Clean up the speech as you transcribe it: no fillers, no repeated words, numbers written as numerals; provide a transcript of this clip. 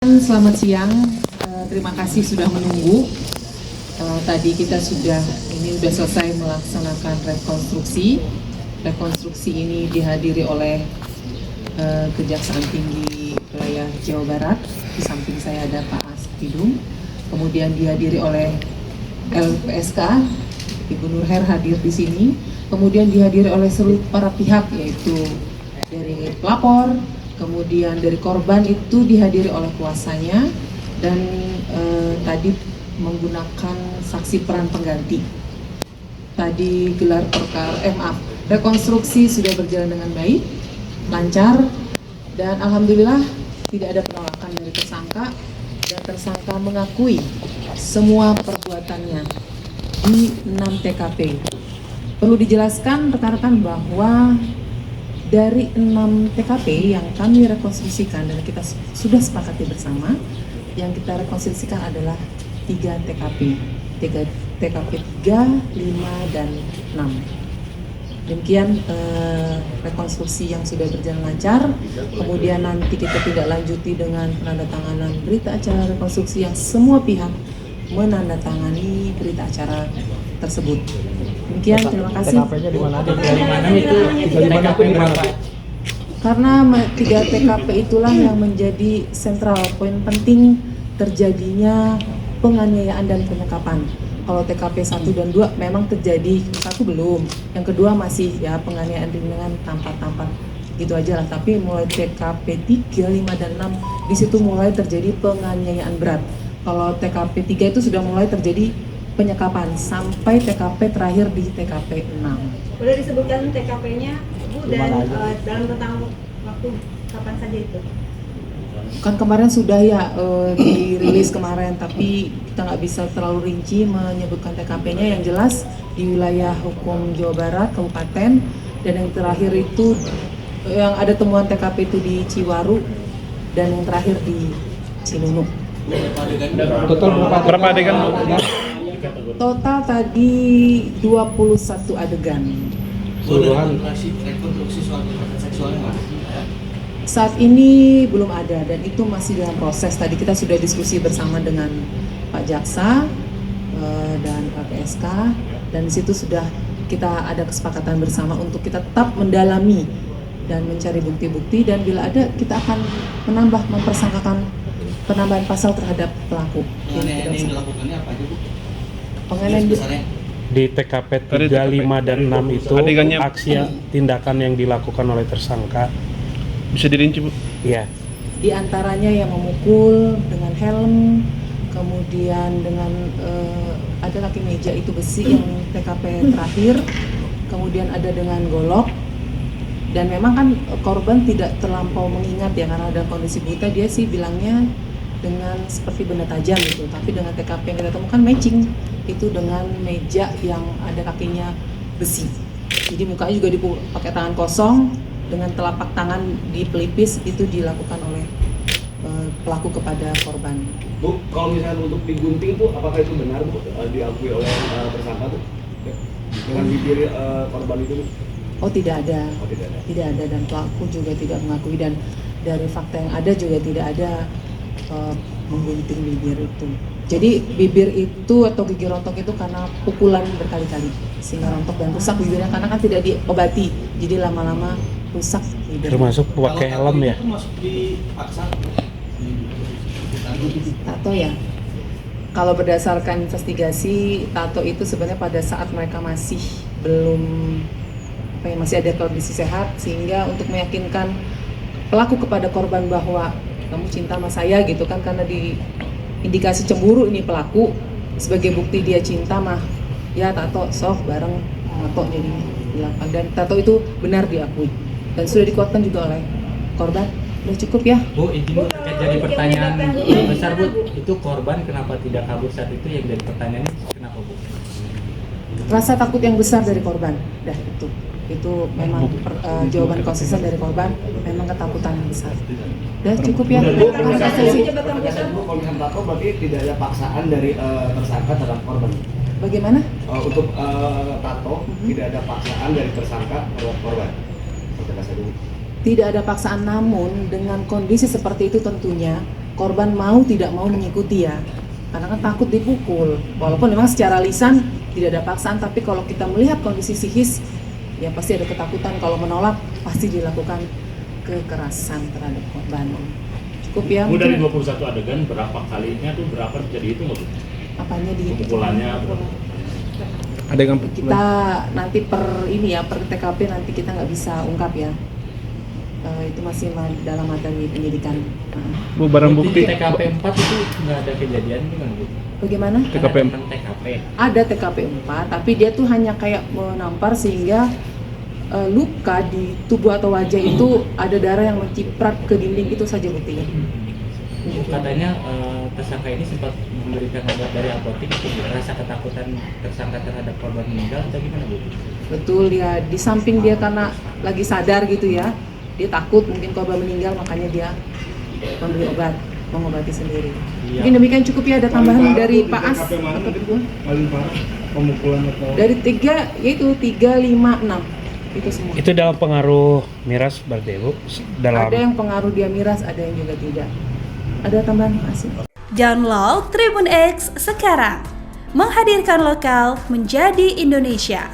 Selamat siang, terima kasih sudah menunggu. Tadi kita sudah selesai melaksanakan rekonstruksi. Rekonstruksi ini dihadiri oleh Kejaksaan Tinggi Wilayah Jawa Barat. Di samping saya ada Pak Aspidum. Kemudian dihadiri oleh LPSK, Ibu Nurher hadir di sini. Kemudian dihadiri oleh seluruh para pihak, yaitu dari pelapor, kemudian dari korban itu dihadiri oleh kuasanya, dan tadi menggunakan saksi peran pengganti. Tadi gelar perkara, rekonstruksi sudah berjalan dengan baik, lancar, dan alhamdulillah tidak ada penolakan dari tersangka, dan tersangka mengakui semua perbuatannya di 6 TKP. Perlu dijelaskan rekan-rekan bahwa dari 6 TKP yang kami rekonstruksikan dan kita sudah sepakati bersama, yang kita rekonstruksikan adalah 3 TKP, TKP 3, 5, dan 6. Demikian rekonstruksi yang sudah berjalan lancar. Kemudian nanti kita tidak lanjuti dengan penandatanganan berita acara rekonstruksi yang semua pihak menandatangani berita acara tersebut. Demikian, terima kasih. TKP-nya di mana aja? Dari mana itu? TKP berapa? Karena 3 TKP itulah yang menjadi sentral poin penting terjadinya penganiayaan dan penyekapan. Kalau TKP 1 dan 2 memang terjadi, 1 belum, yang kedua masih ya penganiayaan dengan tampar-tampar gitu aja lah. Tapi mulai TKP 3, 5, dan 6 di situ mulai terjadi penganiayaan berat. Kalau TKP 3 itu sudah mulai terjadi penyekapan sampai TKP terakhir di TKP 6. Boleh disebutkan TKP-nya, Bu, dan dalam rentang waktu kapan saja itu? Kan kemarin sudah ya dirilis kemarin, tapi kita nggak bisa terlalu rinci menyebutkan TKP-nya. Yang jelas di wilayah hukum Jawa Barat, Kabupaten, dan yang terakhir itu yang ada temuan TKP itu di Ciwaru, dan yang terakhir di Cinunuk. Total berapa adegan? Total tadi 21 adegan. Rekonstruksi soal kekerasan seksualnya Mas? Saat ini belum ada, dan itu masih dalam proses. Tadi kita sudah diskusi bersama dengan Pak Jaksa dan LPSK, dan di situ sudah kita ada kesepakatan bersama untuk kita tetap mendalami dan mencari bukti-bukti, dan bila ada kita akan mempersangkakan penambahan pasal terhadap pelaku. Penganiayaan yang dilakukannya apa aja, Bu? Penganiayaan Di TKP 3, 5, dan 6 itu aksi tindakan yang dilakukan oleh tersangka. Bisa dirinci, Bu? Iya. di antaranya yang memukul dengan helm, kemudian dengan ada kaki meja itu besi yang TKP terakhir, kemudian ada dengan golok. Dan memang kan korban tidak terlampau mengingat ya, karena ada kondisi buta, dia sih bilangnya dengan seperti benda tajam gitu. Tapi dengan TKP yang kita temukan matching itu dengan meja yang ada kakinya besi. Jadi mukanya juga pakai tangan kosong dengan telapak tangan di pelipis, itu dilakukan oleh pelaku kepada korban. Bu, kalau misalnya untuk digunting tuh, apakah itu benar, Bu, diakui oleh tersangka tuh dengan bibir korban itu? Oh, tidak ada. Oh, tidak ada. Tidak ada, dan pelaku juga tidak mengakui, dan dari fakta yang ada juga tidak ada menggunting bibir itu. Jadi bibir itu atau gigi rontok itu karena pukulan berkali-kali sehingga rontok dan rusak bibirnya, karena kan tidak diobati, jadi lama-lama rusak bibir. Termasuk pakai helm ya? Itu masuk di paksa. Tato ya. Kalau berdasarkan investigasi, tato itu sebenarnya pada saat mereka masih belum masih ada kondisi sehat, sehingga untuk meyakinkan pelaku kepada korban bahwa kamu cinta sama saya gitu kan, karena di indikasi cemburu ini pelaku, sebagai bukti dia cinta mah ya tato sok bareng tato jadi dilakukan, dan tato itu benar diakui dan sudah dikuatkan juga oleh korban. Udah cukup ya. Bu, izin terkait jadi pertanyaan besar, Bu. Itu korban kenapa tidak kabur saat itu, yang dari pertanyaannya kenapa, Bu? Rasa takut yang besar dari korban, dah itu memang jawaban konsisten dari korban, memang ketakutan yang besar. Udah cukup ya. Terima kasih. Bu, kalau misalnya tato berarti tidak ada paksaan dari tersangka terhadap korban. Bagaimana? Untuk tato tidak ada paksaan dari tersangka terhadap korban. Tidak ada Tidak ada paksaan, namun dengan kondisi seperti itu tentunya korban mau tidak mau mengikuti ya, karena kan takut dipukul. Walaupun memang secara lisan tidak ada paksaan, tapi kalau kita melihat kondisi psikis, ya pasti ada ketakutan. Kalau menolak pasti dilakukan kekerasan terhadap korban. Cukup ya. Bu, dari mungkin 21 adegan berapa kalinya tuh berapa terjadi itu nggak Bu? apanya di Pemukulannya berapa? Adegan kita nanti per TKP nanti kita nggak bisa ungkap ya. Itu masih dalam materi penyidikan. Bu, barang bukti TKP 4 itu nggak ada kejadian gimana Bu? Bagaimana? TKP Ada tentang TKP. Ada TKP 4, tapi dia tuh hanya kayak menampar sehingga luka di tubuh atau wajah itu ada darah yang menciprat ke dinding, itu saja buktinya. Katanya tersangka ini sempat memberikan obat dari apotek itu rasa ketakutan tersangka terhadap korban meninggal atau gimana Bu? Betul, dia di samping dia karena lagi sadar gitu ya, dia takut mungkin korban meninggal, makanya dia membeli obat, mengobati sendiri. Iya. Mungkin demikian cukup ya, ada tambahan dari Pak As atau paling parah pemukulan atau dari 3, yaitu 3, 5, 6 itu semua. Itu dalam pengaruh miras berarti Bu? Ada yang pengaruh dia miras, ada yang juga tidak. Ada tambahan Pak As? Download Tribun X sekarang, menghadirkan lokal menjadi Indonesia.